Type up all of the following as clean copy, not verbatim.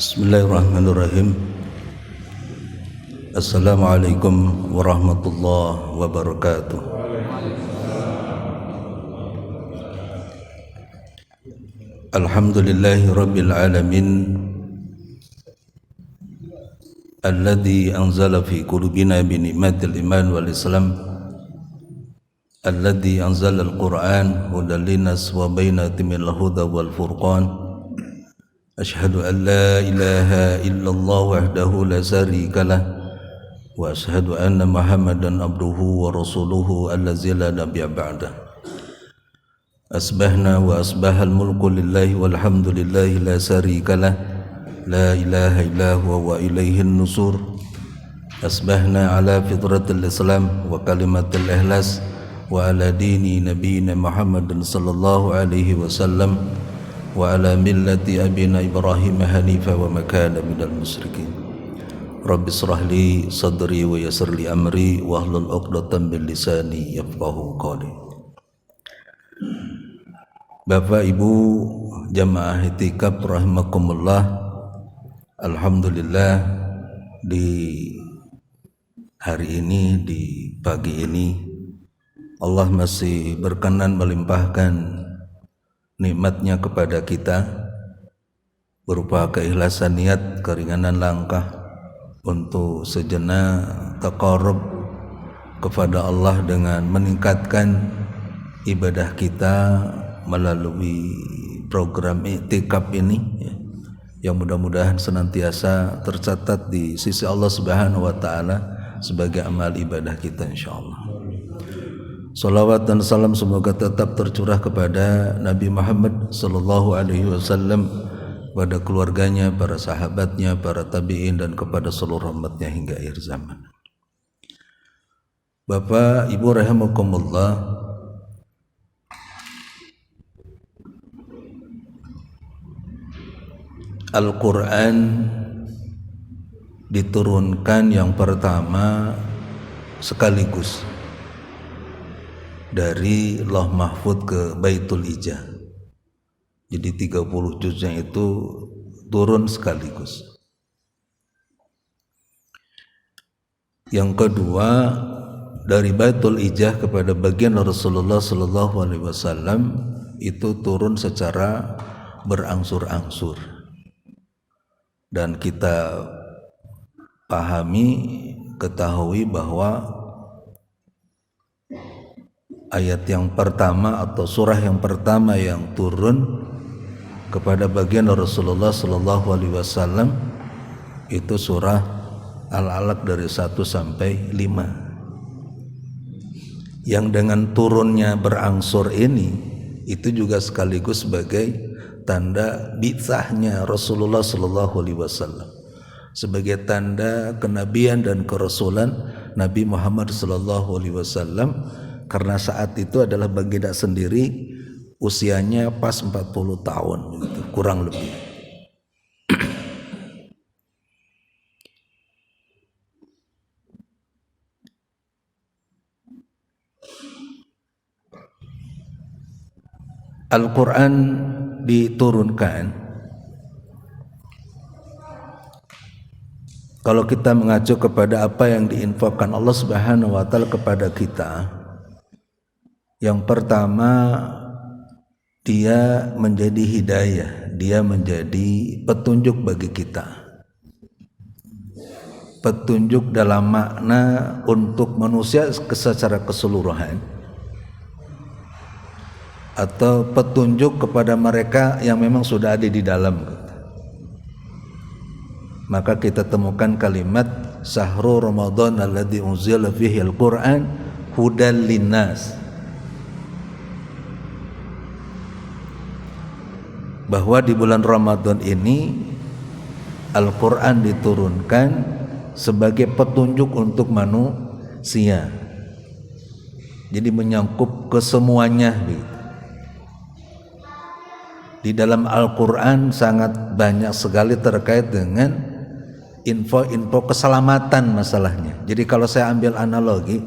Bismillahirrahmanirrahim. Assalamualaikum warahmatullahi wabarakatuh. Alhamdulillahi rabbil alamin, alladzi anzala fi qulubina bi ni'matil iman wal islam, alladzi anzala al-Qur'an hudan linnas wa bayyinatin minal huda wal furqan. Asyhadu an la ilaha illallah wahdahu la syarika lah wa asyhadu anna Muhammadan abduhu wa rasuluhu allazi la nabiyya ba'dah. Asbahna wa asbahal mulku lillahi walhamdulillahi la syarika lah, la ilaha illa huwa wa ilaihin nusur. Asbahna ala fitratil islam wa kalimatil ikhlas wa ala dini nabiyina Muhammadin sallallahu alaihi wasallam wa ala millati abina Ibrahim hanifa wa makana minal musyrikin. Rabbi shrah li sadri wa yassir li amri wa hlul 'uqdatam min lisani yafqahu qawli. Bapak Ibu jamaah i'tikaf rahimakumullah, alhamdulillah di hari ini, di pagi ini Allah masih berkenan melimpahkan nikmatnya kepada kita berupa keikhlasan niat, keringanan langkah untuk sejenak taqarrub kepada Allah dengan meningkatkan ibadah kita melalui program i'tikaf ini, yang mudah-mudahan senantiasa tercatat di sisi Allah Subhanahu wa taala sebagai amal ibadah kita insyaallah. Salawat dan salam semoga tetap tercurah kepada Nabi Muhammad sallallahu alaihi wasallam, kepada keluarganya, para sahabatnya, para tabi'in, dan kepada seluruh umatnya hingga akhir zaman. Bapak Ibu rahimakumullah, Al-Quran diturunkan yang pertama sekaligus dari Lauh Mahfud ke Baitul Ijah. Jadi 30 juznya itu turun sekaligus. Yang kedua, dari Baitul Ijah kepada bagian Rasulullah sallallahu alaihi wasallam itu turun secara berangsur-angsur. Dan kita pahami, ketahui bahwa ayat yang pertama atau surah yang pertama yang turun kepada bagian Rasulullah sallallahu alaihi wasallam itu surah Al-Alaq dari 1 sampai 5. Yang dengan turunnya berangsur ini itu juga sekaligus sebagai tanda bi'tsahnya Rasulullah sallallahu alaihi wasallam, sebagai tanda kenabian dan kerasulan Nabi Muhammad sallallahu alaihi wasallam. Karena saat itu adalah baginda sendiri usianya pas 40 tahun begitu, kurang lebih. Al-Quran diturunkan, kalau kita mengacu kepada apa yang diinfokan Allah Subhanahu wa taala kepada kita, yang pertama, dia menjadi hidayah, dia menjadi petunjuk bagi kita. Petunjuk dalam makna untuk manusia secara keseluruhan, atau petunjuk kepada mereka yang memang sudah ada di dalam. Maka kita temukan kalimat Syahrul Ramadan alladzi unzila fihi al-Qur'an hudan linnas, bahwa di bulan Ramadan ini Al-Quran diturunkan sebagai petunjuk untuk manusia. Jadi menyangkup kesemuanya. Di dalam Al-Quran sangat banyak sekali terkait dengan info-info keselamatan masalahnya. Jadi kalau saya ambil analogi,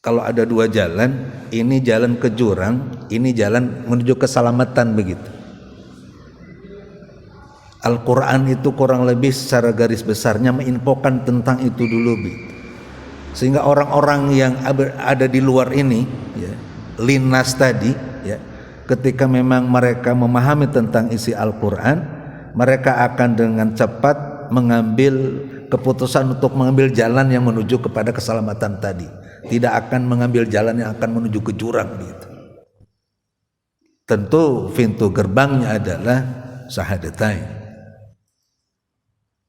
Kalau ada dua jalan, ini jalan ke jurang, ini jalan menuju keselamatan begitu. Al-Quran itu kurang lebih secara garis besarnya menginfokan tentang itu dulu, sehingga orang-orang yang ada di luar ini, ya, linnas tadi, ya, ketika memang mereka memahami tentang isi Al-Quran, mereka akan dengan cepat mengambil keputusan untuk mengambil jalan yang menuju kepada keselamatan tadi, tidak akan mengambil jalan yang akan menuju ke jurang gitu. Tentu pintu gerbangnya adalah syahadatain.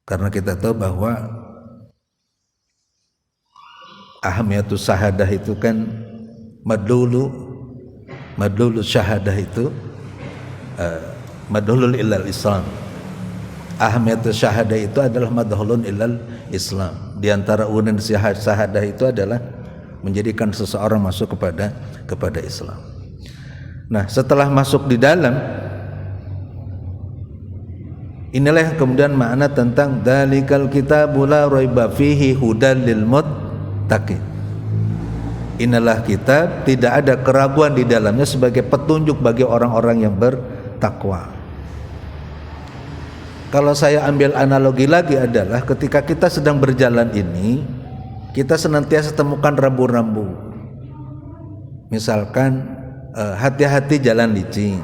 Karena kita tahu bahwa ahamiyatus syahadah itu kan madlulu syahadah itu madlulul ilal Islam. Ahamiyatus syahadah itu adalah madlulun ilal Islam. Di antara unen syahadah itu adalah menjadikan seseorang masuk kepada Islam. Nah, setelah masuk di dalam, inilah yang kemudian makna tentang dalikal kitabu la raiba fihi hudal lil muttaqin. Inilah kitab, tidak ada keraguan di dalamnya sebagai petunjuk bagi orang-orang yang bertakwa. Kalau saya ambil analogi lagi adalah ketika kita sedang berjalan ini, kita senantiasa temukan rambu-rambu. Misalkan hati-hati jalan licin,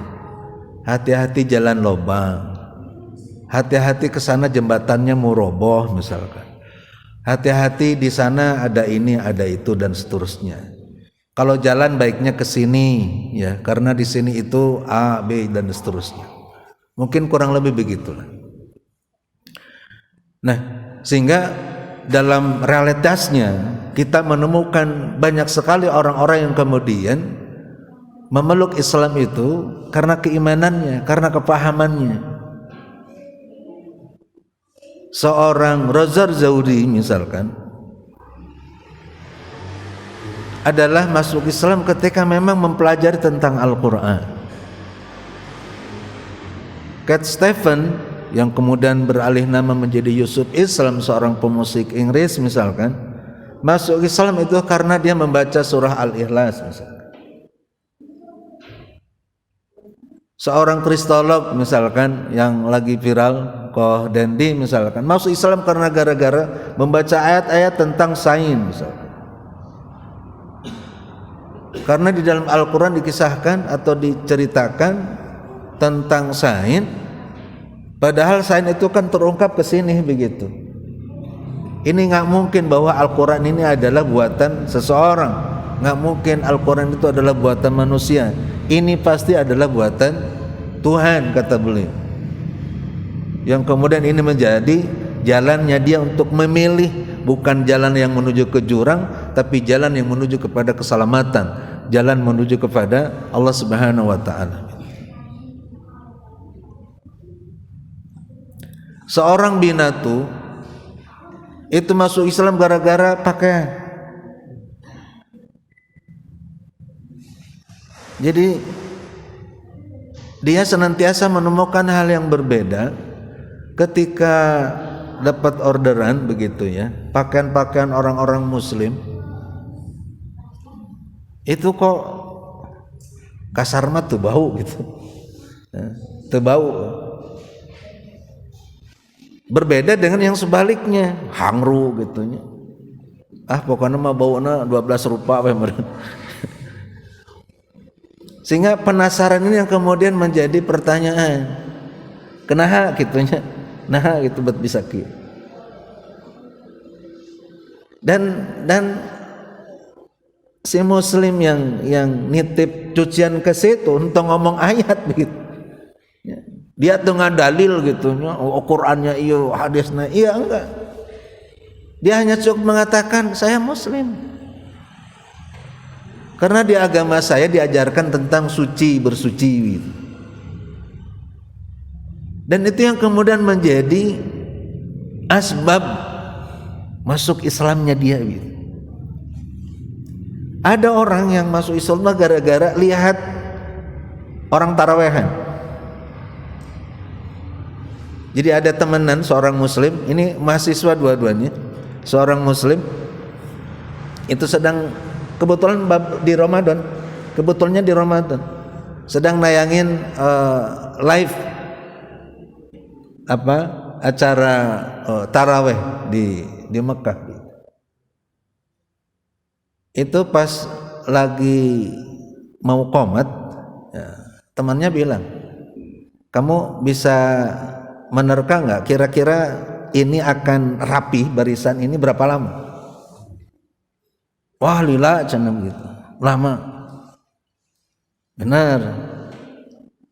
hati-hati jalan lobang, hati-hati ke sana jembatannya mau roboh misalkan. Hati-hati di sana ada ini, ada itu dan seterusnya. Kalau jalan baiknya ke sini ya, karena di sini itu A, B dan seterusnya. Mungkin kurang lebih begitulah. Nah, sehingga dalam realitasnya kita menemukan banyak sekali orang-orang yang kemudian memeluk Islam itu karena keimanannya, karena kepahamannya. Seorang Razar Zaudi misalkan adalah masuk Islam ketika memang mempelajari tentang Al-Quran. Cat Stephen yang kemudian beralih nama menjadi Yusuf Islam, seorang pemusik Inggris misalkan, masuk Islam itu karena dia membaca surah Al-Ikhlas misalkan. Seorang kristolog misalkan yang lagi viral, Koh Dendi misalkan, masuk Islam karena gara-gara membaca ayat-ayat tentang sains misalkan. Karena di dalam Al-Quran dikisahkan atau diceritakan tentang sains, padahal sains itu kan terungkap ke sini begitu. Ini nggak mungkin bahwa Al-Quran ini adalah buatan seseorang, nggak mungkin Al-Quran itu adalah buatan manusia. Ini pasti adalah buatan Tuhan, kata beliau. Yang kemudian ini menjadi jalannya dia untuk memilih, bukan jalan yang menuju ke jurang, tapi jalan yang menuju kepada keselamatan, jalan menuju kepada Allah Subhanahu wa ta'ala. Seorang binatu itu masuk Islam gara-gara pakaian. Jadi dia senantiasa menemukan hal yang berbeda ketika dapat orderan begitu ya, pakaian-pakaian orang-orang muslim itu kok kasar mah tuh bau gitu, tuh bau. Berbeda dengan yang sebaliknya, hangru gitunya. Ah pokoknya mah bauna 12 rupa apa yang sehingga penasaran ini yang kemudian menjadi pertanyaan. Kenaha gitunya, nah gitu buat bisa ki. Dan si muslim yang nitip cucian ke situ untuk ngomong ayat begitu. Dia tuh ngadalil gitu, oh Qurannya iya, hadisnya iya, enggak. Dia hanya cukup mengatakan saya muslim. Karena di agama saya diajarkan tentang suci, bersuci gitu. Dan itu yang kemudian menjadi asbab masuk Islamnya dia gitu. Ada orang yang masuk Islam gara-gara lihat orang tarawehan. Jadi ada temenan seorang muslim, ini mahasiswa dua-duanya, seorang muslim itu sedang kebetulan di Ramadan, kebetulannya di Ramadan sedang nayangin acara taraweh di Mekah. Itu pas lagi mau qomat, ya, temannya bilang, kamu bisa menerka nggak kira-kira ini akan rapi barisan ini berapa lama? Wah lila cenah gitu, lama. Benar,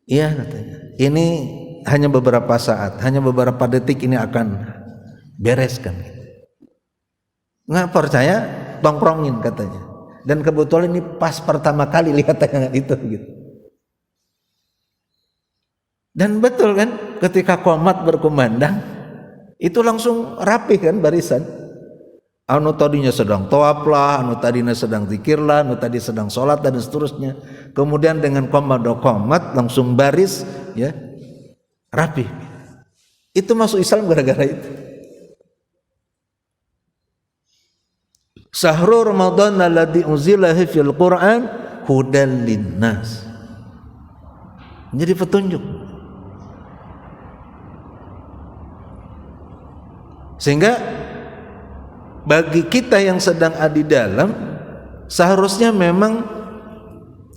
iya katanya. Ini hanya beberapa saat, hanya beberapa detik ini akan bereskan. Nggak percaya, tongkrongin katanya. Dan kebetulan ini pas pertama kali lihat tayangan itu gitu. Dan betul kan, ketika qomat berkumandang, itu langsung rapi kan barisan. Anu tadinya sedang tawaf lah, anu tadinya sedang zikir lah, anu tadi sedang sholat dan seterusnya. Kemudian dengan qomat langsung baris, ya, rapi. Itu masuk Islam gara-gara itu. Syahrul Ramadan alladzi unzila fil Qur'an hudan linnas. Jadi petunjuk. Sehingga bagi kita yang sedang ada di dalam, seharusnya memang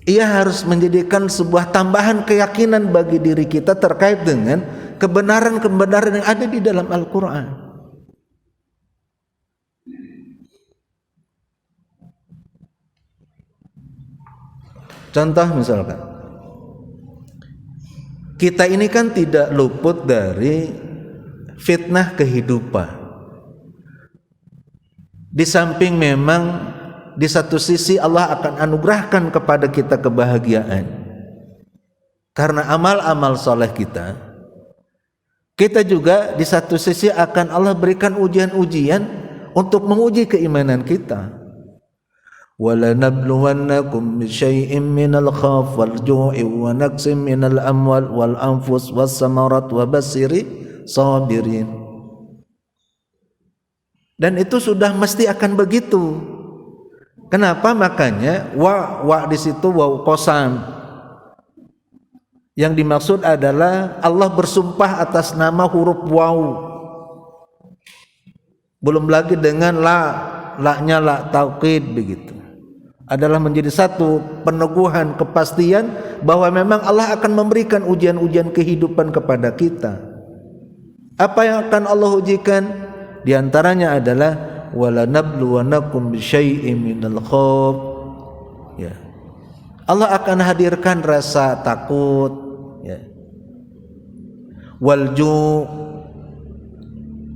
ia harus menjadikan sebuah tambahan keyakinan bagi diri kita terkait dengan kebenaran-kebenaran yang ada di dalam Al-Quran. Contoh misalkan, kita ini kan tidak luput dari fitnah kehidupan. Di samping memang di satu sisi Allah akan anugerahkan kepada kita kebahagiaan karena amal-amal soleh kita. Kita juga di satu sisi akan Allah berikan ujian-ujian untuk menguji keimanan kita. وَلَنَبْلُوَنَّكُمْ بِشَيْءٍ مِّنَ الْخَوْفِ وَالْجُوعِ وَنَقْصٍ مِّنَ الْأَمْوَالِ وَالْأَنفُسِ وَالثَّمَرَاتِ وَبَشِّرِ الصَّابِرِينَ. Dan itu sudah mesti akan begitu. Kenapa? Makanya wa di situ waw qasam. Yang dimaksud adalah Allah bersumpah atas nama huruf waw. Belum lagi dengan la-nya la taukid begitu. Adalah menjadi satu peneguhan kepastian bahwa memang Allah akan memberikan ujian-ujian kehidupan kepada kita. Apa yang akan Allah ujikan? Di antaranya adalah wala nabluwanakum bisyai'in minal khauf. Ya. Allah akan hadirkan rasa takut, ya. Walju,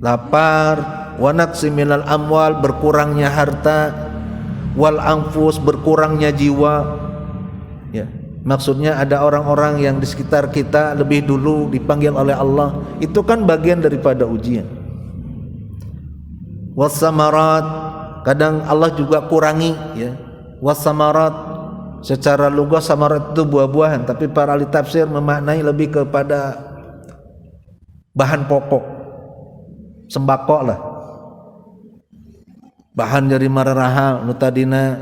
lapar, wa naqsi minal amwal, berkurangnya harta, wal anfus, berkurangnya jiwa. Ya. Maksudnya ada orang-orang yang di sekitar kita lebih dulu dipanggil oleh Allah. Itu kan bagian daripada ujian. Wassamarat, kadang Allah juga kurangi, ya. Wassamarat secara lugah samarat itu buah-buahan, tapi para ahli tafsir memaknai lebih kepada bahan pokok, sembako lah. Bahan dari mararaha nu tadina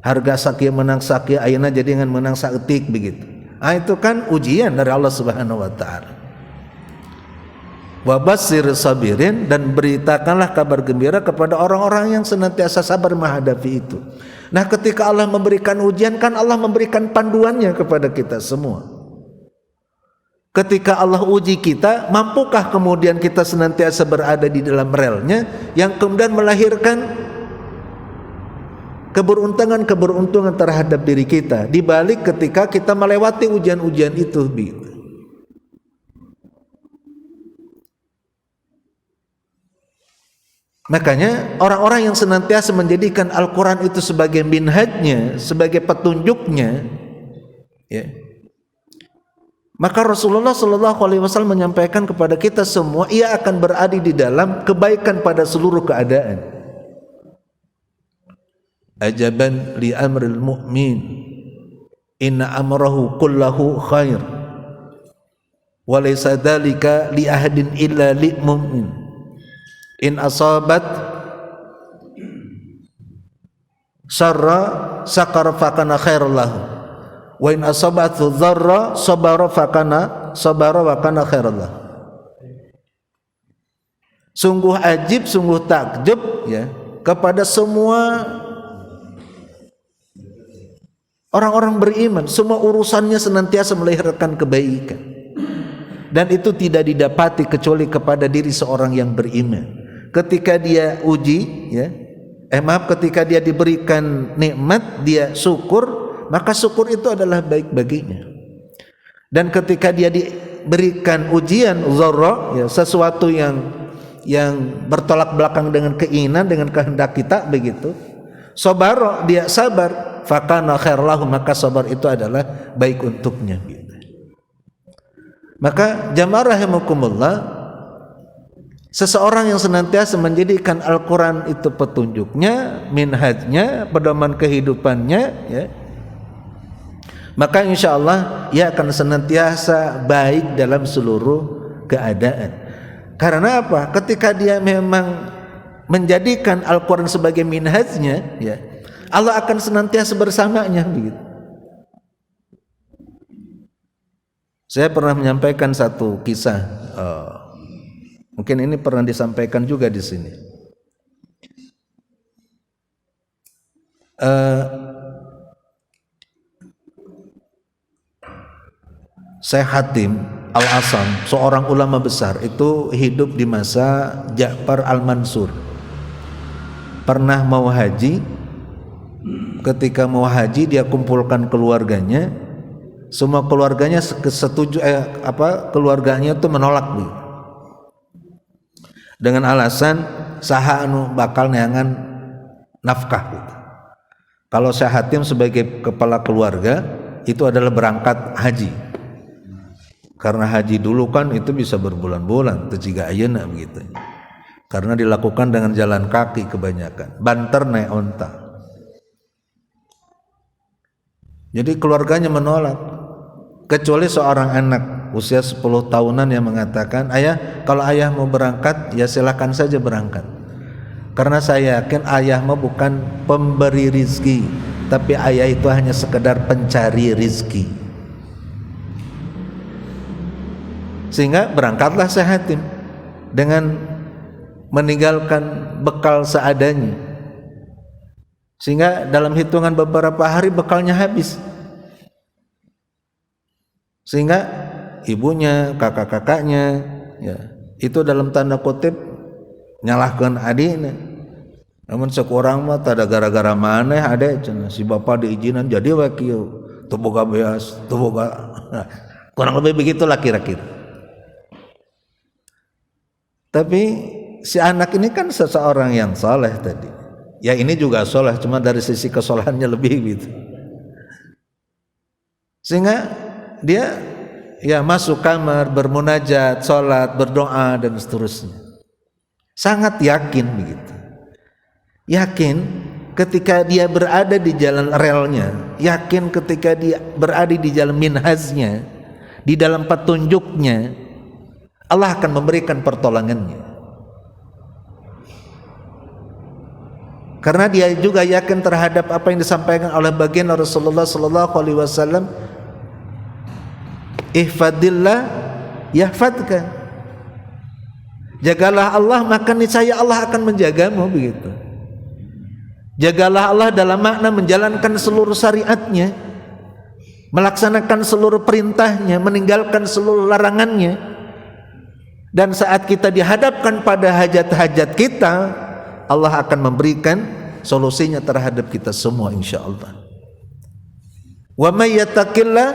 harga sakieu menang sakieu ayeuna jadi ngan menang saeutik begitu. Itu kan ujian dari Allah Subhanahu wa taala. Wa basyir sabirin, dan beritakanlah kabar gembira kepada orang-orang yang senantiasa sabar menghadapi itu. Nah, ketika Allah memberikan ujian, kan Allah memberikan panduannya kepada kita semua. Ketika Allah uji kita, mampukah kemudian kita senantiasa berada di dalam relnya yang kemudian melahirkan keberuntungan terhadap diri kita di balik ketika kita melewati ujian-ujian itu. Makanya orang-orang yang senantiasa menjadikan Al-Quran itu sebagai minhajnya, sebagai petunjuknya, ya, maka Rasulullah SAW menyampaikan kepada kita semua, ia akan berada di dalam kebaikan pada seluruh keadaan. Ajaban li amril mu'min, inna amrahu kullahu khair, wa laysa dzalika li ahadin illa li mu'min. In asabat syarra sakara fakana khairul lahu, wa in asabatu dzarra sabara wa kana khairul lahu. sungguh ajib, sungguh takjub ya kepada semua orang-orang beriman. Semua urusannya senantiasa melahirkan kebaikan, dan itu tidak didapati kecuali kepada diri seorang yang beriman. Ketika dia uji ya, ketika dia diberikan nikmat, dia syukur, maka syukur itu adalah baik baginya. Dan ketika dia diberikan ujian zarra ya, sesuatu yang bertolak belakang dengan keinginan, dengan kehendak kita begitu, sabar, dia sabar, fakana khairlahu, maka sabar itu adalah baik untuknya gitu. Maka jamaah rahimakumullah, seseorang yang senantiasa menjadikan Al-Quran itu petunjuknya, minhajnya, pedoman kehidupannya ya, maka insya Allah ia akan senantiasa baik dalam seluruh keadaan. Karena apa? Ketika dia memang menjadikan Al-Quran sebagai minhajnya ya, Allah akan senantiasa bersamanya begitu. Saya pernah menyampaikan satu kisah, mungkin ini pernah disampaikan juga di sini. Syekh Hatim Al-Asam, seorang ulama besar, itu hidup di masa Ja'far Al-Mansur. Pernah mau haji, ketika mau haji dia kumpulkan keluarganya, semua keluarganya setuju, keluarganya itu menolak nih, dengan alasan saha anu bakal neangan nafkah gitu. Kalau Syekh Hatim sebagai kepala keluarga itu adalah berangkat haji, karena haji dulu kan itu bisa berbulan-bulan, teciga ayeuna begitu, karena dilakukan dengan jalan kaki kebanyakan, banter naik onta. Jadi keluarganya menolak, kecuali seorang anak usia 10 tahunan yang mengatakan, ayah, kalau ayah mau berangkat ya silakan saja berangkat, karena saya yakin ayah mau bukan pemberi rizki, tapi ayah itu hanya sekedar pencari rizki. Sehingga berangkatlah Syekh Hatim dengan meninggalkan bekal seadanya, sehingga dalam hitungan beberapa hari bekalnya habis, sehingga ibunya, kakak-kakaknya ya, itu dalam tanda kutip nyalahkan adina. Namun sekurang mah tada gara-gara maneh ade cenah si bapak diizinan jadi wakil teu boga beas, teu boga kurang lebih begitulah kira-kira. Tapi si anak ini kan seseorang yang soleh tadi. Ya ini juga soleh, cuma dari sisi kesolehannya lebih gitu. Sehingga dia ya masuk kamar, bermunajat, sholat, berdoa dan seterusnya. Sangat yakin begitu. Yakin ketika dia berada di jalan relnya, yakin ketika dia berada di jalan minhajnya, di dalam petunjuknya, Allah akan memberikan pertolongannya. Karena dia juga yakin terhadap apa yang disampaikan oleh baginda Rasulullah sallallahu alaihi wasallam, ihfadillah yahfadka. Jagalah Allah maka niscaya Allah akan menjagamu begitu. Jagalah Allah dalam makna menjalankan seluruh syariatnya, melaksanakan seluruh perintahnya, meninggalkan seluruh larangannya. Dan saat kita dihadapkan pada hajat-hajat kita, Allah akan memberikan solusinya terhadap kita semua insyaallah. Wa may yattaqillah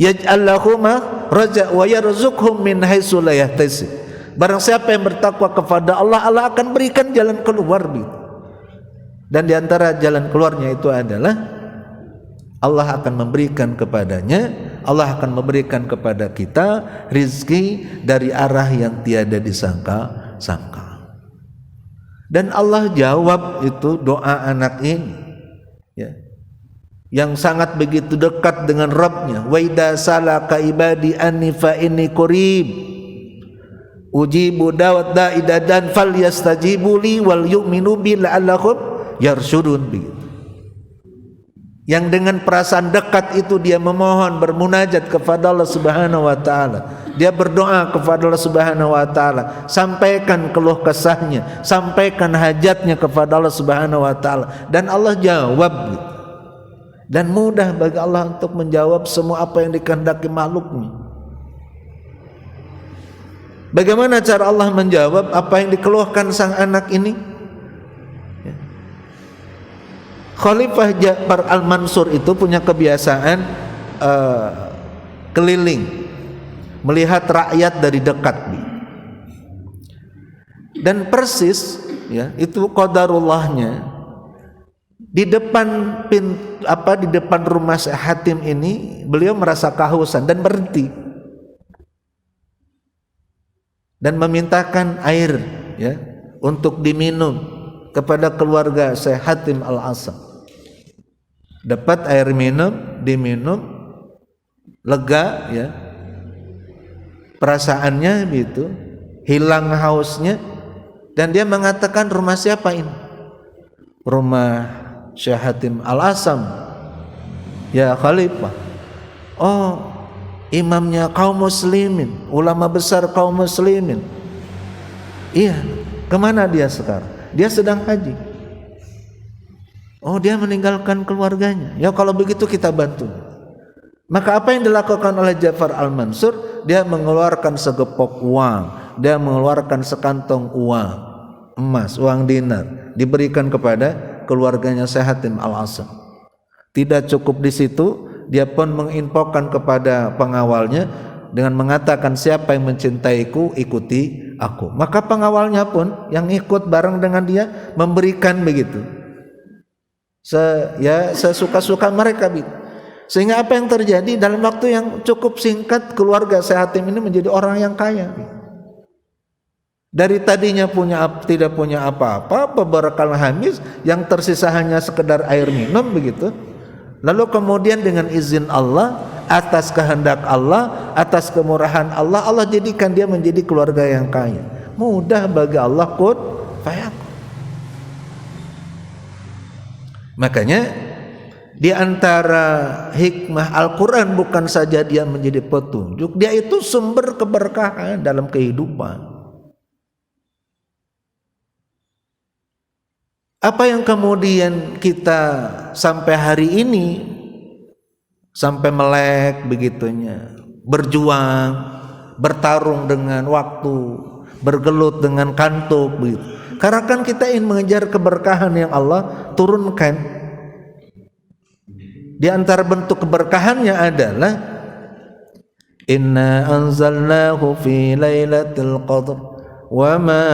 yaj'al lahu makhraja wa yarzuqhu min haitsu la yahtasib. Barang siapa yang bertakwa kepada Allah, Allah akan berikan jalan keluar. Dan di antara jalan keluarnya itu adalah Allah akan memberikan kepadanya, Allah akan memberikan kepada kita rizki dari arah yang tiada disangka-sangka. Dan Allah jawab itu doa anak ini ya, yang sangat begitu dekat dengan Rabbnya. Wa idza salaka ibadi anni fa inni qarib ujibu da'wat da'i dan falyastajibu li wal yu'minu bi la'allahum yarsyudun begitu. Yang dengan perasaan dekat itu dia memohon, bermunajat kepada Allah Subhanahu wa taala. dia berdoa kepada Allah Subhanahu wa taala, sampaikan keluh kesahnya, sampaikan hajatnya kepada Allah Subhanahu wa taala, dan Allah jawab. Dan mudah bagi Allah untuk menjawab semua apa yang dikehendaki makhluknya. Bagaimana cara Allah menjawab apa yang dikeluhkan sang anak ini? Khalifah Ja'far Al-Mansur itu punya kebiasaan keliling, melihat rakyat dari dekat. Dan persis ya, itu qadarullahnya. Di depan di depan rumah Syekh Hatim ini, beliau merasa kehausan dan berhenti dan memintakan air ya untuk diminum kepada keluarga Syekh Hatim Al-Asam. Dapat air minum, diminum, lega ya perasaannya gitu, hilang hausnya, dan dia mengatakan, rumah siapa ini? Rumah Syekh Hatim Al-Asam, ya Khalifah. Oh, imamnya kaum muslimin, ulama besar kaum muslimin. Iya, kemana dia sekarang? Dia sedang haji. Oh, dia meninggalkan keluarganya. Ya kalau begitu kita bantu. Maka apa yang dilakukan oleh Ja'far Al-Mansur? Dia mengeluarkan segepok uang, dia mengeluarkan sekantong uang emas, uang dinar, diberikan kepada keluarganya Syekh Hatim Al-Asam. Tidak cukup di situ, dia pun menginfokan kepada pengawalnya dengan mengatakan, siapa yang mencintaiku, ikuti aku. Maka pengawalnya pun yang ikut bareng dengan dia memberikan begitu, sesuka-suka mereka. Sehingga apa yang terjadi, dalam waktu yang cukup singkat keluarga Syekh Hatim ini menjadi orang yang kaya. Dari tadinya tidak punya apa-apa, beberapa hamis, yang tersisa hanya sekedar air minum begitu. Lalu kemudian dengan izin Allah, atas kehendak Allah, atas kemurahan Allah, Allah jadikan dia menjadi keluarga yang kaya. Mudah bagi Allah, kun fayakun. Makanya di antara hikmah Al-Quran bukan saja dia menjadi petunjuk, dia itu sumber keberkahan dalam kehidupan. Apa yang kemudian kita sampai hari ini sampai melek begitunya, berjuang, bertarung dengan waktu, bergelut dengan kantuk begitu. Karena kan kita ingin mengejar keberkahan yang Allah turunkan. Di antara bentuk keberkahannya adalah inna anzalnahu fi lailatul qadr wa ma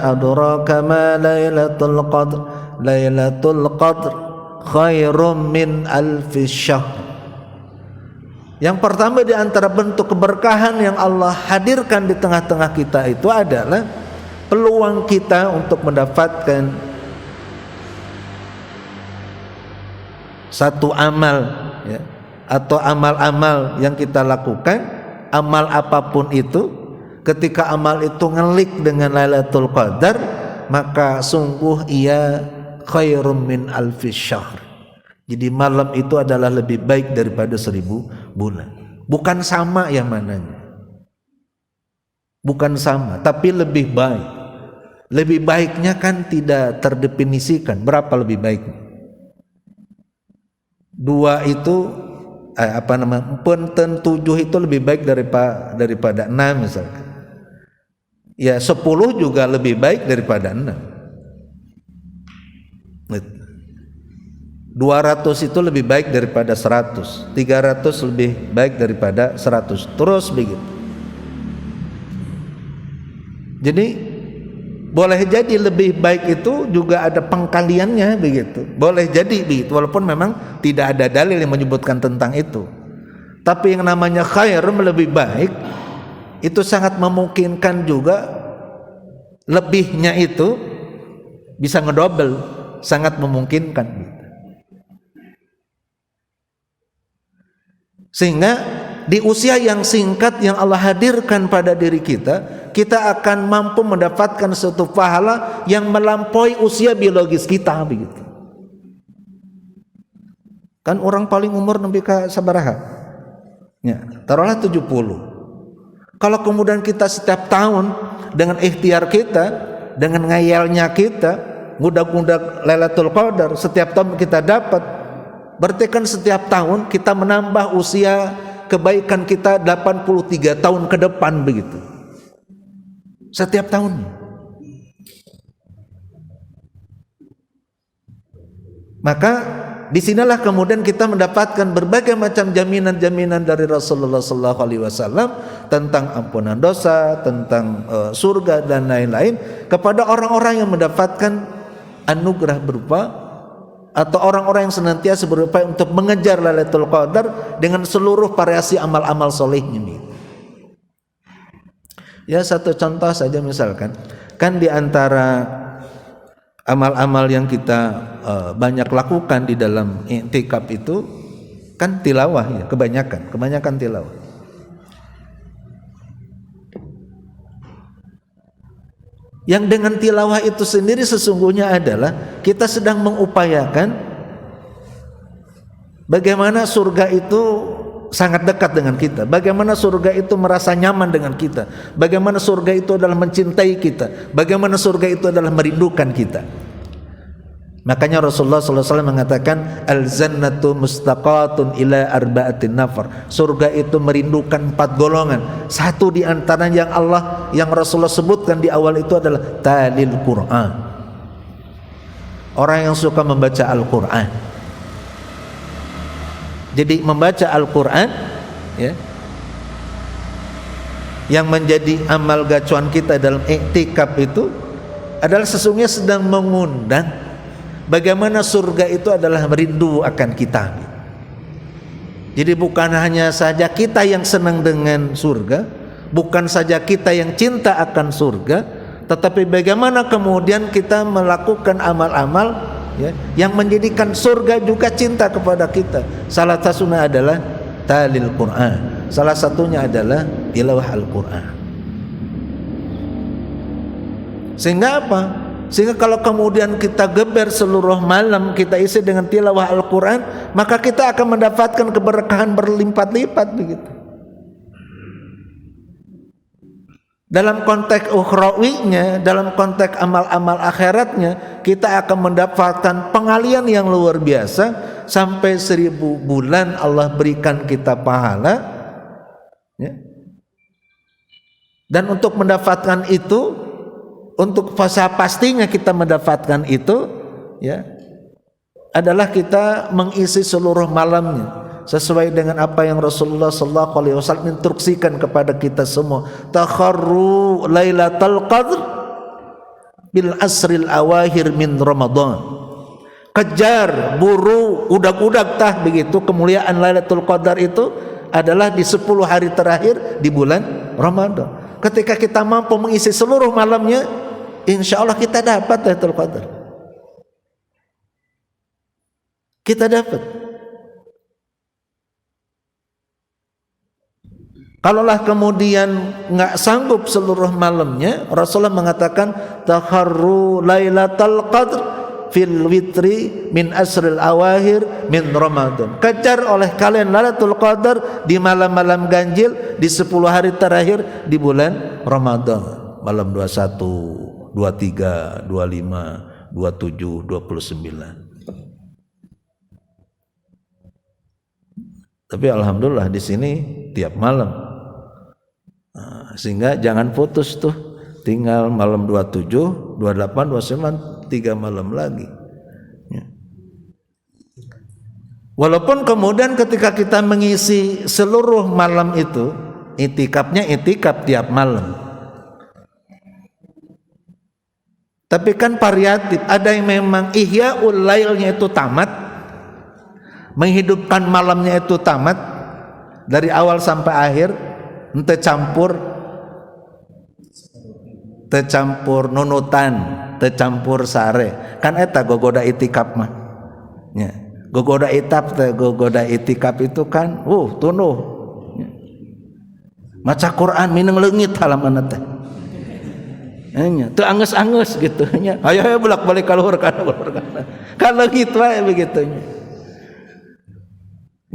adraka ma lailatul qadr lailatul qadr khairum min alfi syahr. Yang pertama di antara bentuk keberkahan yang Allah hadirkan di tengah-tengah kita itu adalah peluang kita untuk mendapatkan satu amal ya, atau amal-amal yang kita lakukan, amal apapun itu, ketika amal itu ngelik dengan Lailatul Qadar, maka sungguh ia khairum min alfi syahr. Jadi malam itu adalah lebih baik daripada 1000 bulan. Bukan sama yang mananya, bukan sama, tapi lebih baik. Lebih baiknya kan tidak terdefinisikan berapa lebih baik. 2 itu punten 7 itu lebih baik daripada 6 misalkan. Ya 10 juga lebih baik daripada 6. 200 itu lebih baik daripada 100, 300 lebih baik daripada 100, terus begitu. Jadi boleh jadi lebih baik itu juga ada pengkaliannya begitu. Boleh jadi begitu, walaupun memang tidak ada dalil yang menyebutkan tentang itu. Tapi yang namanya khair, lebih baik, itu sangat memungkinkan juga lebihnya itu bisa ngedobel, sangat memungkinkan gitu. Sehingga di usia yang singkat yang Allah hadirkan pada diri kita, kita akan mampu mendapatkan suatu pahala yang melampaui usia biologis kita begitu. Kan orang paling umur nepi ka sabaraha? Ya, taruhlah 70. Kalau kemudian kita setiap tahun dengan ikhtiar kita, dengan ngayalnya kita, ngudak-ngudak Lailatul Qadar, setiap tahun kita dapat, berarti kan setiap tahun kita menambah usia kebaikan kita 83 tahun ke depan begitu. Setiap tahun. Maka disinilah kemudian kita mendapatkan berbagai macam jaminan-jaminan dari Rasulullah SAW tentang ampunan dosa, tentang surga dan lain-lain kepada orang-orang yang mendapatkan anugerah berupa atau orang-orang yang senantiasa berupaya untuk mengejar Lailatul Qadar dengan seluruh variasi amal-amal solehnya. Ya, satu contoh saja misalkan, kan di antara amal-amal yang kita banyak lakukan di dalam i'tikaf itu kan tilawah ya, kebanyakan tilawah. Yang dengan tilawah itu sendiri sesungguhnya adalah kita sedang mengupayakan bagaimana surga itu sangat dekat dengan kita, bagaimana surga itu merasa nyaman dengan kita, bagaimana surga itu adalah mencintai kita, bagaimana surga itu adalah merindukan kita. Makanya Rasulullah SAW mengatakan al-jannatu mustaqatun ila arba'atin nafar. Surga itu merindukan 4 golongan. Satu di antara yang Rasulullah sebutkan di awal itu adalah talil Quran. Orang yang suka membaca Al-Quran. Jadi membaca Al-Quran ya, yang menjadi amal gacuan kita dalam i'tikaf itu adalah sesungguhnya sedang mengundang bagaimana surga itu adalah merindu akan kita. Jadi bukan hanya saja kita yang senang dengan surga, bukan saja kita yang cinta akan surga, tetapi bagaimana kemudian kita melakukan amal-amal ya, yang menjadikan surga juga cinta kepada kita. Salah satunya adalah talil Quran, salah satunya adalah tilawah Al-Quran. Sehingga apa? Sehingga kalau kemudian kita geber seluruh malam kita isi dengan tilawah Al-Quran, maka kita akan mendapatkan keberkahan berlipat-lipat begitu. Dalam konteks ukhrawinya, dalam konteks amal-amal akhiratnya, kita akan mendapatkan pengalian yang luar biasa. Sampai 1000 bulan Allah berikan kita pahala ya. Dan untuk mendapatkan itu, untuk fasa pastinya kita mendapatkan itu ya, adalah kita mengisi seluruh malamnya sesuai dengan apa yang Rasulullah SAW instruksikan kepada kita semua. Takharru lailatul qadr bil asril awahir min Ramadan. Kejar, buru, udak-udak tah begitu kemuliaan Lailatul Qadar itu adalah di 10 hari terakhir di bulan Ramadan. Ketika kita mampu mengisi seluruh malamnya, insya Allah kita dapat Lailatul Qadar. Kita dapat. Kalaulah kemudian nggak sanggup seluruh malamnya, Rasulullah mengatakan takharru Lailatul Qadr fil witri min asril awahir min Ramadan. Kejar oleh kalian Lailatul Qadar di malam-malam ganjil di 10 hari terakhir di bulan Ramadan. Malam 21, 23, 25, 27, 29. Tapi alhamdulillah di sini tiap malam. Sehingga jangan putus tuh. Tinggal malam 27, 28, 29 3 malam lagi ya. Walaupun kemudian ketika kita mengisi seluruh malam itu, itikafnya itikaf tiap malam, tapi kan variatif. Ada yang memang ihyaul lailnya itu tamat, menghidupkan malamnya itu tamat dari awal sampai akhir, ente campur nunutan, campur sare. Kan eta gogoda itikaf mah. Ya. Gogoda itikaf itu kan tunuh. Ya. Maca Quran mineng leungit halaman teh. Nya teu angeus-angeus gitu nya. Hayo bolak-balik ka luhur kana. Kalau gitu wae begitu nya.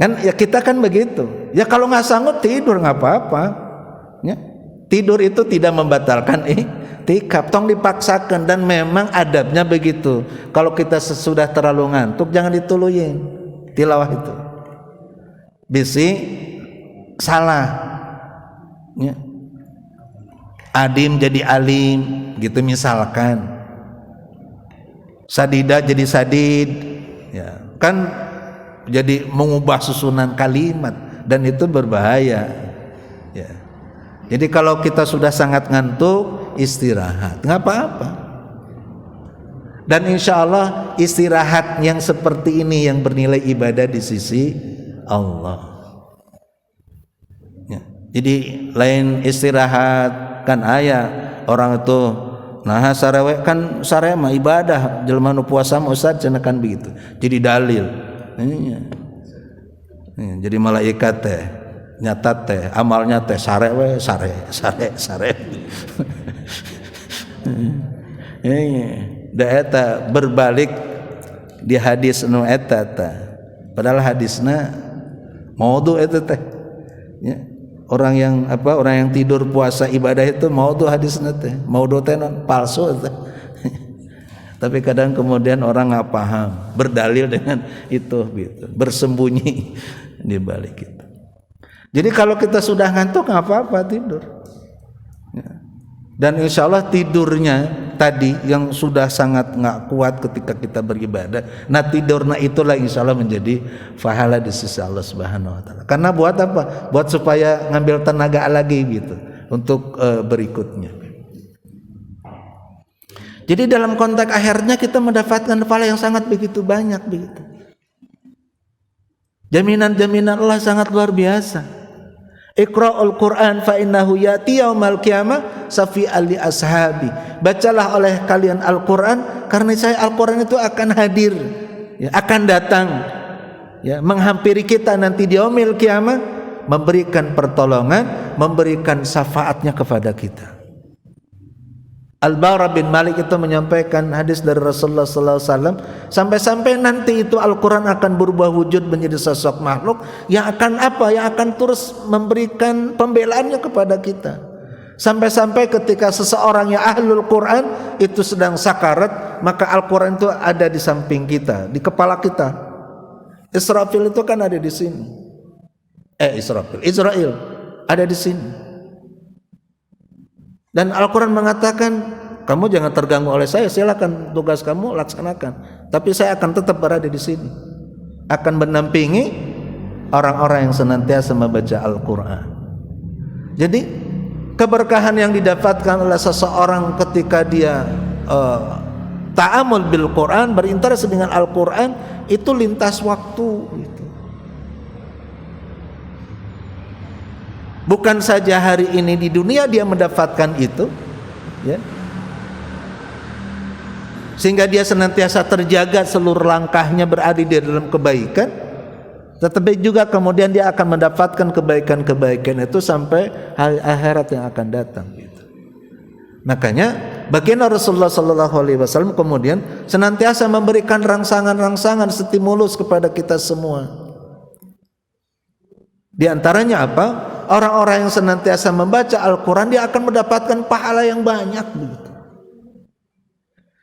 Kan ya kita kan begitu. Ya kalau nggak sanggup tidur nggak apa-apa. Ya. Tidur itu tidak membatalkan iktikaf, tong dipaksakan, dan memang adabnya begitu. Kalau kita sudah terlalu ngantuk jangan dituluyin tilawah itu. Bisi salah. Ya. Adim jadi alim gitu misalkan. Sadida jadi sadid. Ya, kan jadi mengubah susunan kalimat dan itu berbahaya. Ya. Jadi kalau kita sudah sangat ngantuk, istirahat, nggak apa-apa. Dan insya Allah istirahat yang seperti ini yang bernilai ibadah di sisi Allah. Ya. Jadi lain istirahat kan ayah orang itu, nah sarewe kan sare mah ibadah, jelema nu puasa mah ustaz cenah kan begitu. Jadi dalil. Ya. Jadi malaikat teh nyata teh amalnya teh sare we sare. Da eta berbalik di hadis nu eta teh. Padahal hadisna maudhu eta teh. Ya. Orang yang tidur puasa ibadah itu maudhu hadisna teh. Maudhu teh palsu teh. Tapi kadang kemudian orang nggak paham, berdalil dengan itu gitu, bersembunyi di balik itu. Jadi kalau kita sudah ngantuk nggak apa-apa tidur. Ya. Dan insya Allah tidurnya tadi yang sudah sangat nggak kuat ketika kita beribadah, nah tidurnya itulah insya Allah menjadi pahala di sisi Allah Subhanahu Wa Taala. Karena buat apa? Buat supaya ngambil tenaga lagi gitu untuk berikutnya. Jadi dalam konteks akhirnya kita mendapatkan pahala yang sangat begitu banyak begitu. Jaminan-jaminan Allah sangat luar biasa. Iqra'ul Qur'an fa innahu yati yaumal qiyamah safi'al li ashabi. Bacalah oleh kalian Al-Qur'an karena saya Al-Qur'an itu akan hadir, ya, akan datang, ya, menghampiri kita nanti di yaumil qiyamah, memberikan pertolongan, memberikan syafaatnya kepada kita. Al-Bara bin Malik itu menyampaikan hadis dari Rasulullah sallallahu alaihi wasallam, sampai-sampai nanti itu Al-Qur'an akan berubah wujud menjadi sosok makhluk yang akan yang akan terus memberikan pembelaannya kepada kita. Sampai-sampai ketika seseorang yang ahlul Qur'an itu sedang sakarat, maka Al-Qur'an itu ada di samping kita, di kepala kita. Israfil itu kan ada di sini. Israel ada di sini. Dan Al-Quran mengatakan, kamu jangan terganggu oleh saya, silakan tugas kamu laksanakan. Tapi saya akan tetap berada di sini, akan menampingi orang-orang yang senantiasa membaca Al-Quran. Jadi keberkahan yang didapatkan oleh seseorang ketika dia ta'amul bil Quran, berinteraksi dengan Al-Quran, itu lintas waktu gitu. Bukan saja hari ini di dunia dia mendapatkan itu, ya, sehingga dia senantiasa terjaga seluruh langkahnya berada di dalam kebaikan, tetapi juga kemudian dia akan mendapatkan kebaikan-kebaikan itu sampai hari akhirat yang akan datang. Gitu. Makanya baginda Rasulullah Sallallahu Alaihi Wasallam kemudian senantiasa memberikan rangsangan-rangsangan stimulus kepada kita semua. Di antaranya apa? Orang-orang yang senantiasa membaca Al-Quran dia akan mendapatkan pahala yang banyak begitu.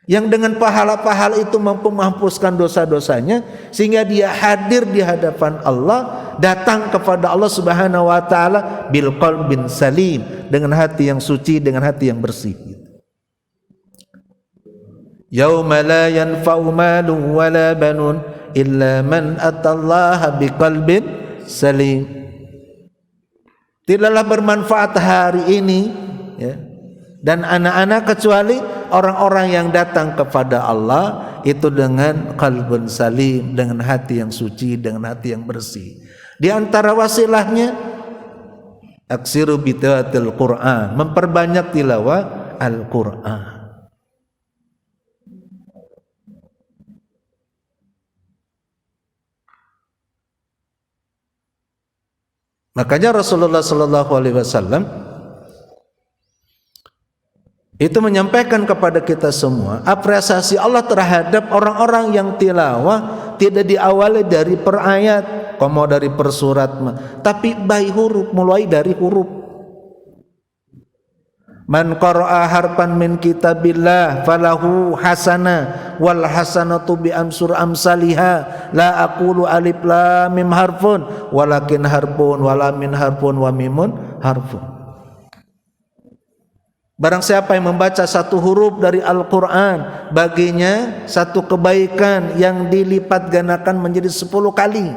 Yang dengan pahala-pahala itu mampu menghapuskan dosa-dosanya sehingga dia hadir di hadapan Allah, datang kepada Allah Subhanahu wa taala bil qalbin salim, dengan hati yang suci, dengan hati yang bersih. Yauma la yanfa'u malun wala banun illa man atallaha biqalbin salim. Tidaklah bermanfaat hari ini, ya, dan anak-anak kecuali orang-orang yang datang kepada Allah itu dengan qalbun salim, dengan hati yang suci, dengan hati yang bersih. Di antara wasilahnya aksiru bitilaatil Quran, memperbanyak tilawah Al-Quran. Makanya Rasulullah Sallallahu Alaihi Wasallam itu menyampaikan kepada kita semua apresiasi Allah terhadap orang-orang yang tilawah tidak diawali dari per ayat, dari per surat, tapi by huruf, mulai dari huruf. Man qara'a harfan min kitabillah falahu hasanah wal hasanatu bi amsur amsalihha la aqulu alif lam mim harfun walakin harfun wala min harfun wa mimun harfun. Barang siapa yang membaca satu huruf dari Al-Quran, baginya satu kebaikan yang dilipat gandakan menjadi 10 kali.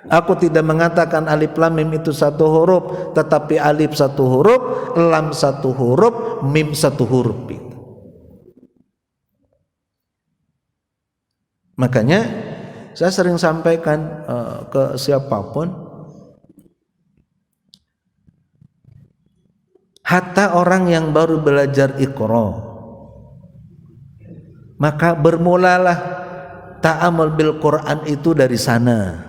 Aku tidak mengatakan alif lam mim itu satu huruf, tetapi alif satu huruf, lam satu huruf, mim satu huruf. Makanya saya sering sampaikan ke siapapun, hatta orang yang baru belajar Iqra, maka bermulalah ta'amul bil Quran itu dari sana.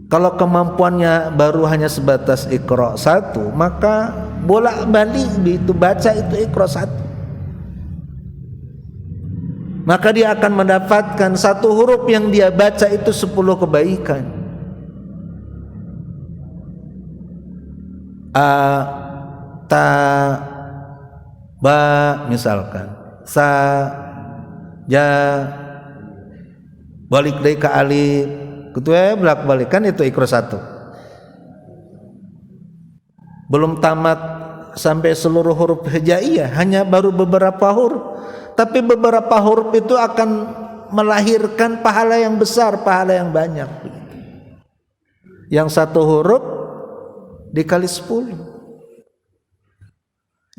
Kalau kemampuannya baru hanya sebatas Iqra 1, maka bolak-balik itu baca itu Iqra 1. Maka dia akan mendapatkan satu huruf yang dia baca itu 10 kebaikan. A, ta, ba misalkan, sa, ja, balik dari ke alif, ketua bolak-balik kan itu Iqra 1. Belum tamat sampai seluruh huruf hijaiyah, hanya baru beberapa huruf. Tapi beberapa huruf itu akan melahirkan pahala yang besar, pahala yang banyak. Yang satu huruf dikali 10,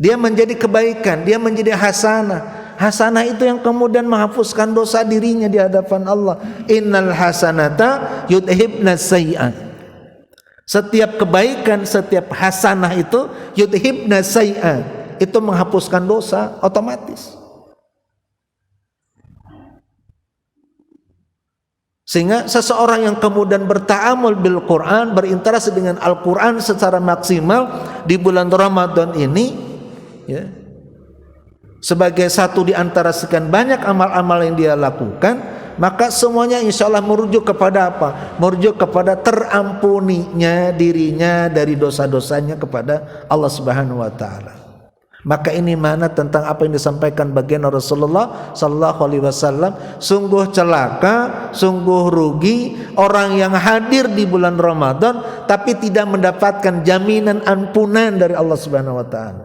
dia menjadi kebaikan, dia menjadi hasanah. Hasanah itu yang kemudian menghapuskan dosa dirinya di hadapan Allah. Innal hasanata yudhibna sayyi'at. Setiap kebaikan, setiap hasanah itu yudhibna sayyi'at, itu menghapuskan dosa otomatis. Sehingga seseorang yang kemudian berta'amul bil Quran, berinteraksi dengan Al-Quran secara maksimal di bulan Ramadan ini, ya, sebagai satu di antara sekian banyak amal-amal yang dia lakukan, maka semuanya insya Allah merujuk kepada apa? Merujuk kepada terampuninya dirinya dari dosa-dosanya kepada Allah Subhanahu wa Ta'ala. Maka ini mana tentang apa yang disampaikan baginda Rasulullah sallallahu alaihi wasallam, sungguh celaka, sungguh rugi orang yang hadir di bulan Ramadan tapi tidak mendapatkan jaminan ampunan dari Allah Subhanahu wa Ta'ala.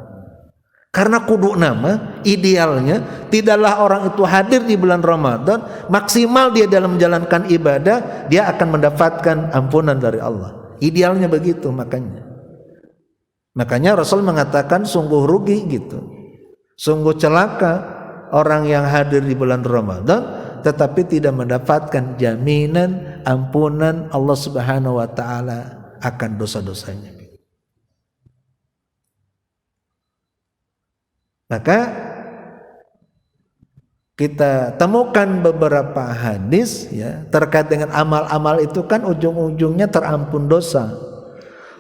Karena kudu nama idealnya tidaklah orang itu hadir di bulan Ramadan, maksimal dia dalam menjalankan ibadah, dia akan mendapatkan ampunan dari Allah. Idealnya begitu. Makanya Rasul mengatakan sungguh rugi gitu, sungguh celaka orang yang hadir di bulan Ramadan tetapi tidak mendapatkan jaminan ampunan Allah Subhanahu wa Ta'ala akan dosa-dosanya. Maka kita temukan beberapa hadis, ya, terkait dengan amal-amal itu kan ujung-ujungnya terampun dosa.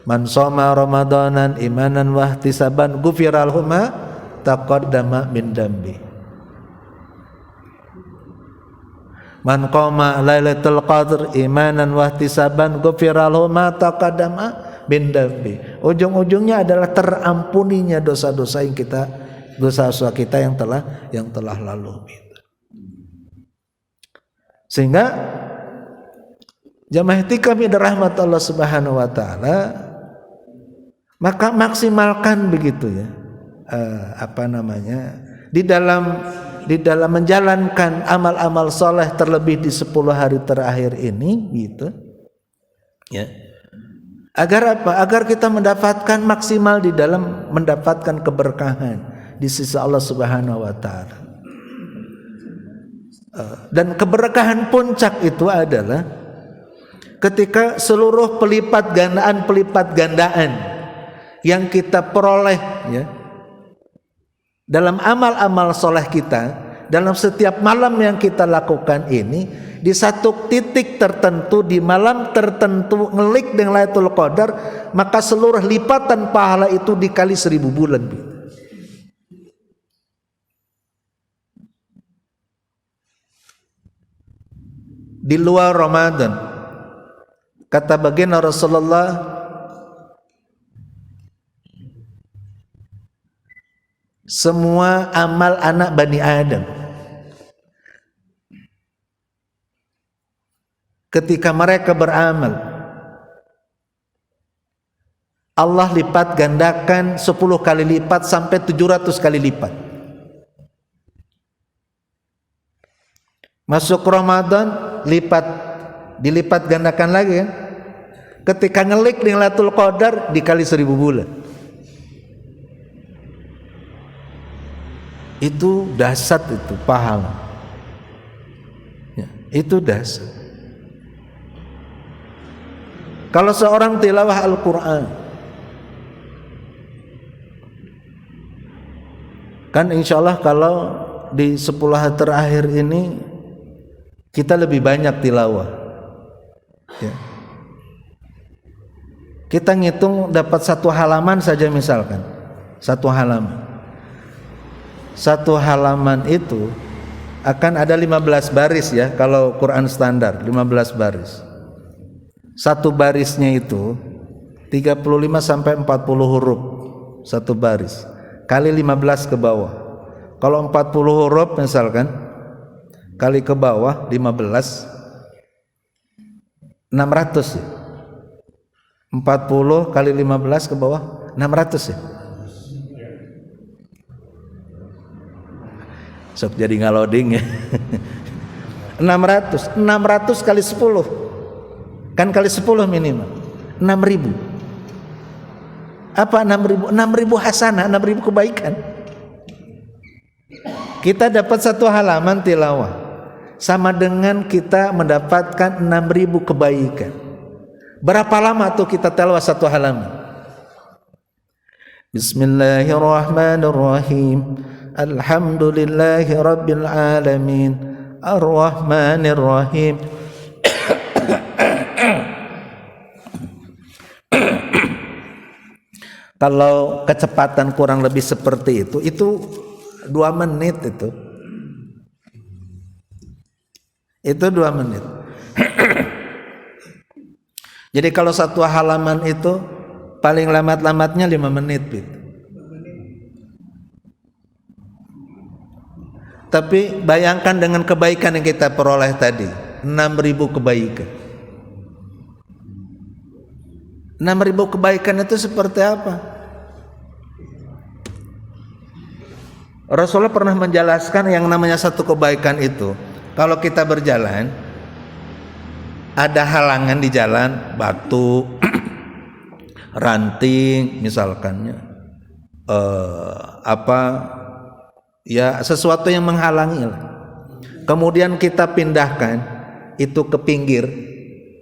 Man shoma ramadanan imanan wa ihtisaban ghufira lahu ma taqaddama min dambi. Man qama lailatul qadr imanan wa ihtisaban ghufira lahu ma taqaddama min dambi. Ujung-ujungnya adalah terampuninya dosa-dosa yang dosa-dosa kita yang telah lalu. Sehingga jamaah kami rahmat Allah Subhanahu wa Ta'ala, maka maksimalkan begitu ya, di dalam menjalankan amal-amal soleh, terlebih di 10 hari terakhir ini gitu ya. Agar apa? Agar kita mendapatkan maksimal di dalam mendapatkan keberkahan di sisi Allah Subhanahu wa Ta'ala. Dan keberkahan puncak itu adalah ketika seluruh pelipat gandaan yang kita peroleh, ya, dalam amal-amal soleh kita, dalam setiap malam yang kita lakukan ini, di satu titik tertentu, di malam tertentu, ngelik dengan Lailatul Qadar, maka seluruh lipatan pahala itu dikali 1000 bulan. Di luar Ramadan, kata baginda Rasulullah, semua amal anak Bani Adam. Ketika mereka beramal, Allah lipat gandakan 10 kali lipat sampai 700 kali lipat. Masuk Ramadan, dilipat gandakan lagi kan. Ketika ngelik di Lailatul Qadar dikali 1000 bulan. Itu dahsyat, itu pahala. Ya, itu dahsyat. Kalau seorang tilawah Al-Quran, kan insya Allah kalau di 10 hari terakhir ini kita lebih banyak tilawah ya. Kita ngitung dapat 1 halaman saja, misalkan 1 halaman. 1 halaman itu akan ada 15 baris ya, kalau Quran standar 15 baris. 1 barisnya itu 35 sampai 40 huruf 1 baris, kali 15 ke bawah. Kalau 40 huruf misalkan kali ke bawah 15, 600 ya. 40 kali 15 ke bawah 600 ya. Sok jadi ngaloding ya. 600 kali 10 kan kali 10 minimal 6.000. Apa 6.000? 6.000 hasanah, 6.000 kebaikan. Kita dapat 1 halaman tilawah sama dengan kita mendapatkan 6.000 kebaikan. Berapa lama tuh kita tilawah 1 halaman? Bismillahirrahmanirrahim. Alhamdulillahi rabbil alamin. Ar-Rahmanir-Rahim. Kalau kecepatan kurang lebih seperti itu 2 menit itu 2 menit. Jadi kalau 1 halaman itu paling lambat-lambatnya 5 menit gitu. Tapi bayangkan dengan kebaikan yang kita peroleh tadi, 6.000 kebaikan. 6.000 kebaikan itu seperti apa? Rasulullah pernah menjelaskan yang namanya 1 kebaikan itu, kalau kita berjalan ada halangan di jalan, batu, ranting misalkannya, ya sesuatu yang menghalangi. Kemudian kita pindahkan itu ke pinggir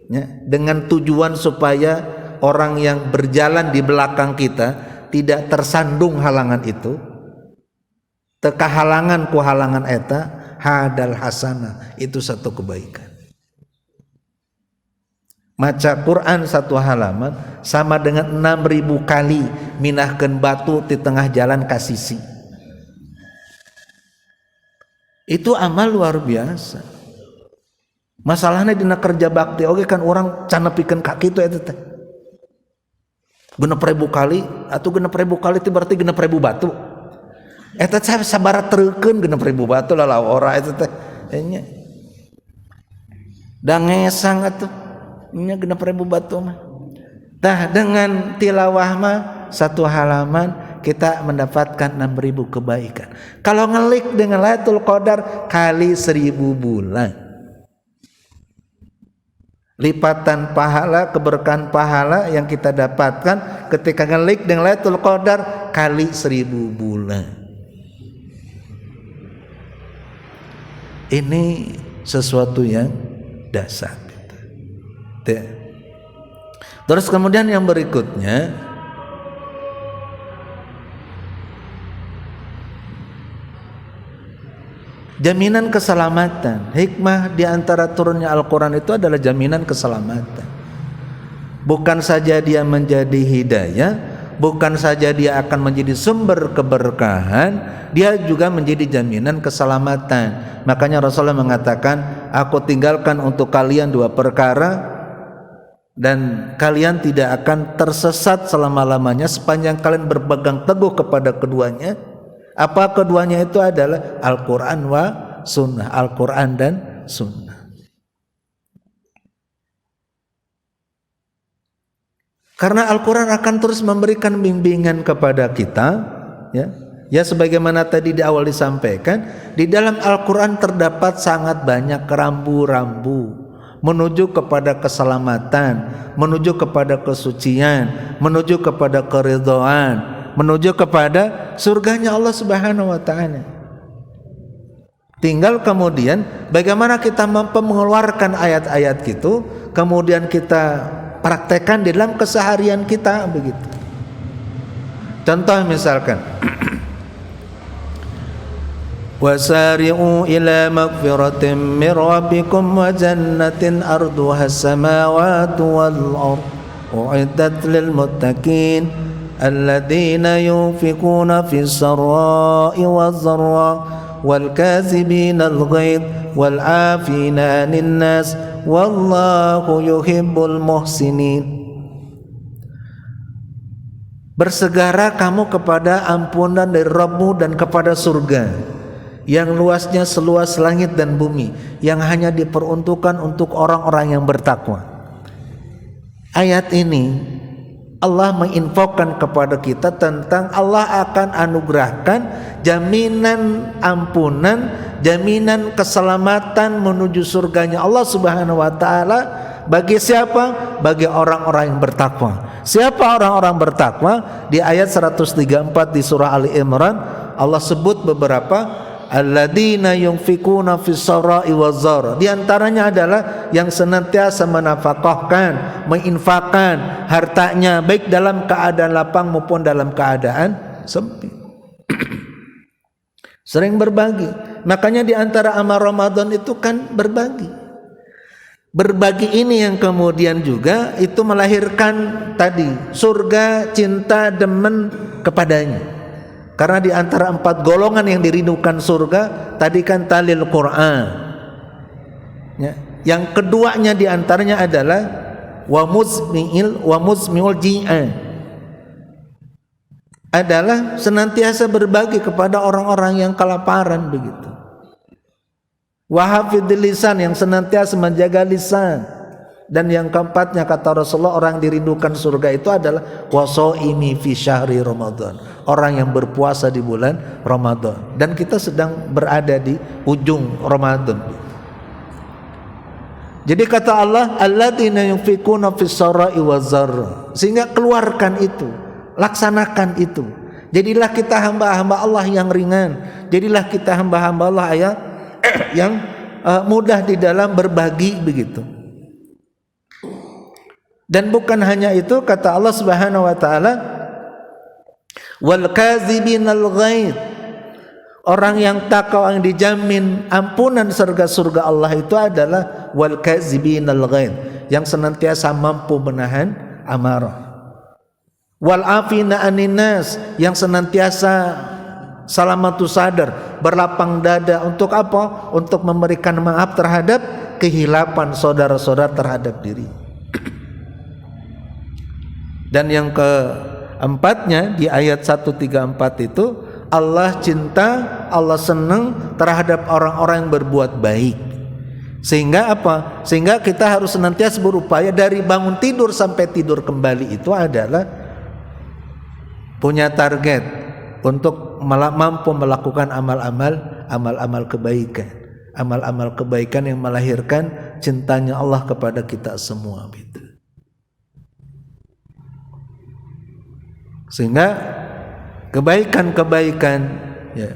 ya, dengan tujuan supaya orang yang berjalan di belakang kita tidak tersandung halangan itu. Teka halangan ku halangan eta hadal hasanah, itu 1 kebaikan. Maca Quran 1 halaman sama dengan 6.000 kali minahkeun batu di tengah jalan ka sisi. Itu amal luar biasa. Masalahnya dina kerja bakti oge kan orang can nepikeun ka kitu eta teh. 6.000 kali atau 6.000 kali itu berarti 6.000 batu. Eta sabaraha treukeun 6.000 batu lah ora eta teh. Nya. Da ngesang atuh. Nya 6.000 batu mah. Tah dengan tilawah mah 1 halaman kita mendapatkan 6.000 kebaikan. Kalau ngelik dengan Lailatul Qadar kali 1.000 bulan. Lipatan pahala, keberkahan pahala yang kita dapatkan ketika ngelik dengan Lailatul Qadar kali 1.000 bulan. Ini sesuatu yang dahsyat. Terus kemudian yang berikutnya, jaminan keselamatan. Hikmah di antara turunnya Al-Quran itu adalah jaminan keselamatan. Bukan saja dia menjadi hidayah, bukan saja dia akan menjadi sumber keberkahan, dia juga menjadi jaminan keselamatan. Makanya Rasulullah mengatakan, aku tinggalkan untuk kalian 2 perkara dan kalian tidak akan tersesat selama-lamanya sepanjang kalian berpegang teguh kepada keduanya. Apa keduanya itu adalah Al-Quran wa Sunnah, Al-Quran dan Sunnah. Karena Al-Quran akan terus memberikan bimbingan kepada kita, ya. Ya, sebagaimana tadi di awal disampaikan, di dalam Al-Quran terdapat sangat banyak rambu-rambu menuju kepada keselamatan, menuju kepada kesucian, menuju kepada keridhaan, menuju kepada surganya Allah Subhanahu wa taala. Tinggal kemudian bagaimana kita mampu mengeluarkan ayat-ayat itu, kemudian kita praktekkan di dalam keseharian kita, begitu. Contoh misalkan wasari'u ila magfiratin min rabbikum wa jannatin arduha as-samawati wal ardh u'iddat lil muttaqin alladzina yunfiquna fis sarra'i waz dharra wal kazibina al ghaidh wal 'afina 'anil nas wallahu yuhibbul muhsinin. Bersegera kamu kepada ampunan dari Rabbmu dan kepada surga yang luasnya seluas langit dan bumi, yang hanya diperuntukkan untuk orang-orang yang bertakwa. Ayat ini Allah menginfokan kepada kita tentang Allah akan anugerahkan jaminan ampunan, jaminan keselamatan menuju surganya Allah Subhanahu wa taala bagi siapa? Bagi orang-orang yang bertakwa. Siapa orang-orang bertakwa? Di ayat 134 di surah Ali Imran Allah sebut beberapa, alladzina yunfikuna fis sarai waz dzar. Di antaranya adalah yang senantiasa menafkahkan, menginfakkan hartanya baik dalam keadaan lapang maupun dalam keadaan sempit. Sering berbagi. Makanya di antara amal Ramadan itu kan berbagi. Berbagi ini yang kemudian juga itu melahirkan tadi surga, cinta, demen kepadanya. Karena di antara 4 golongan yang dirindukan surga tadi kan talil Quran, ya. Yang keduanya di antaranya adalah wa muzmiul ji'a, adalah senantiasa berbagi kepada orang-orang yang kelaparan, begitu. Wa hafidhil lisan, yang senantiasa menjaga lisan. Dan yang keempatnya kata Rasulullah, orang dirindukan surga itu adalah wasoimi fi syahri Ramadan, orang yang berpuasa di bulan Ramadan. Dan kita sedang berada di ujung Ramadan. Jadi kata Allah, alladzina yunfikuna fis sarai waz dzarra, sehingga keluarkan itu, laksanakan itu. Jadilah kita hamba-hamba Allah yang ringan, jadilah kita hamba-hamba Allah yang mudah di dalam berbagi, begitu. Dan bukan hanya itu, kata Allah Subhanahu wa taala, wal kazibinal ghaidh, orang yang takwa yang dijamin ampunan surga Allah itu adalah wal kazibinal ghaidh, yang senantiasa mampu menahan amarah. Wal afina anin nas, yang senantiasa salamatus sadar, berlapang dada untuk apa? Untuk memberikan maaf terhadap kehilapan saudara-saudara terhadap diri. Dan yang keempatnya di ayat 134 itu, Allah cinta, Allah senang terhadap orang-orang yang berbuat baik. Sehingga apa? Sehingga kita harus senantiasa berupaya dari bangun tidur sampai tidur kembali itu adalah punya target untuk mampu melakukan amal-amal kebaikan. Amal-amal kebaikan yang melahirkan cintanya Allah kepada kita semua, gitu. Sehingga kebaikan-kebaikan, ya,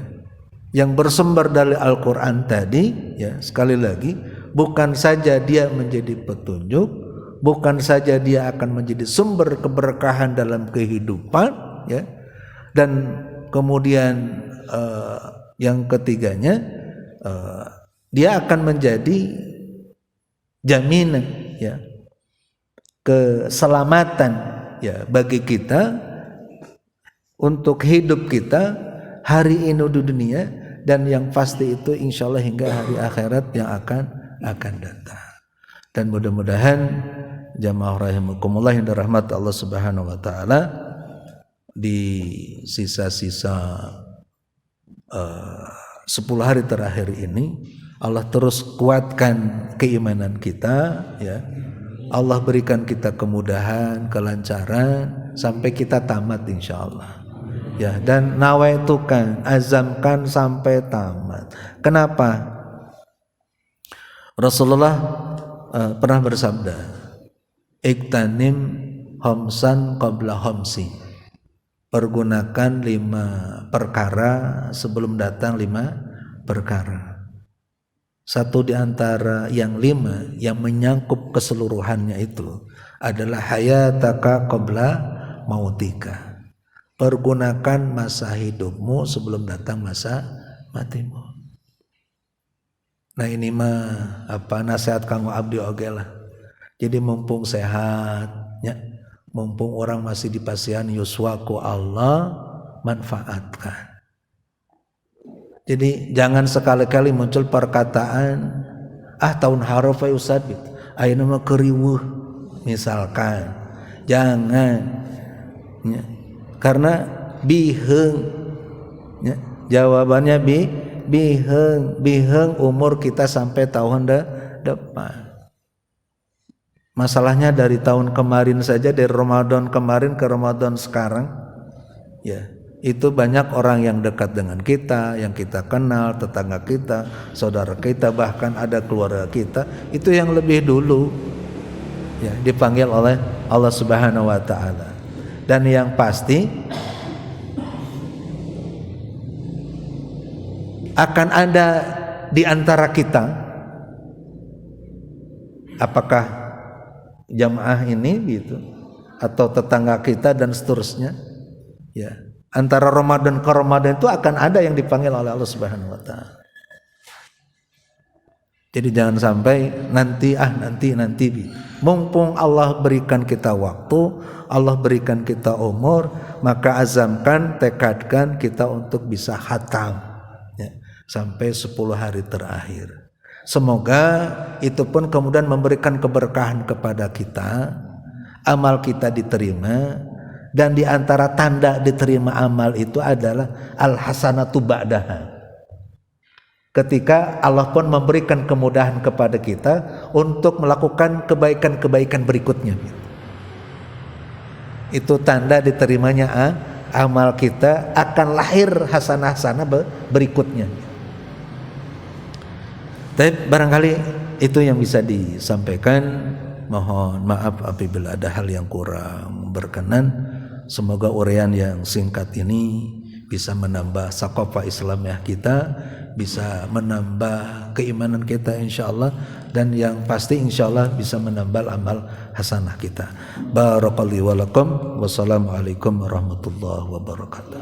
yang bersumber dari Al-Quran tadi, ya, sekali lagi, bukan saja dia menjadi petunjuk, bukan saja dia akan menjadi sumber keberkahan dalam kehidupan, ya, dan kemudian yang ketiganya, dia akan menjadi jaminan, ya, keselamatan, ya, bagi kita untuk hidup kita hari ini di dunia, dan yang pasti itu insya Allah hingga hari akhirat yang akan datang. Dan mudah-mudahan jamaah rahimakumullah yang dirahmati Allah Subhanahu wa taala, di sisa-sisa 10 hari terakhir ini Allah terus kuatkan keimanan kita, ya. Allah berikan kita kemudahan, kelancaran sampai kita tamat insyaallah. Ya, dan nawaitukan, azamkan sampai tamat. Kenapa? Rasulullah pernah bersabda, "Iktanim homsan qabla homsi." Pergunakan 5 perkara sebelum datang 5 perkara. Satu di antara yang 5 yang menyangkup keseluruhannya itu adalah hayataka qabla mautika. Pergunakan masa hidupmu sebelum datang masa matimu. Nah ini mah nasihat kanggo abdi oge lah. Jadi mumpung sehat, ya, mumpung orang masih dipasihan yuswa ku Allah, manfaatkan. Jadi jangan sekali-kali muncul perkataan tahun harof usabit ayeuna mah keriweuh misalkan. Jangan, ya. Karena biheung, ya. Jawabannya biheung umur kita sampai tahun depan. Masalahnya dari tahun kemarin saja, dari Ramadan kemarin ke Ramadan sekarang, ya. Itu banyak orang yang dekat dengan kita, yang kita kenal, tetangga kita, saudara kita, bahkan ada keluarga kita, itu yang lebih dulu, ya, dipanggil oleh Allah Subhanahu wa taala. Dan yang pasti akan ada di antara kita, apakah jamaah ini gitu atau tetangga kita dan seterusnya, ya. Antara Ramadan ke Ramadan itu akan ada yang dipanggil oleh Allah Subhanahu wa taala. Jadi jangan sampai nanti. Mumpung Allah berikan kita waktu, Allah berikan kita umur, maka azamkan, tekadkan kita untuk bisa khatam, ya, sampai 10 hari terakhir. Semoga itu pun kemudian memberikan keberkahan kepada kita, amal kita diterima. Dan di antara tanda diterima amal itu adalah al-hasanatu ba'daha. Ketika Allah pun memberikan kemudahan kepada kita untuk melakukan kebaikan-kebaikan berikutnya. Itu tanda diterimanya amal kita, akan lahir hasanah-hasanah berikutnya. Tapi barangkali itu yang bisa disampaikan. Mohon maaf apabila ada hal yang kurang berkenan. Semoga uraian yang singkat ini bisa menambah saqafah Islamiyah kita, bisa menambah keimanan kita insyaallah, dan yang pasti insyaallah bisa menambah amal hasanah kita. Barakallahu wa lakum, wassalamualaikum warahmatullahi wabarakatuh.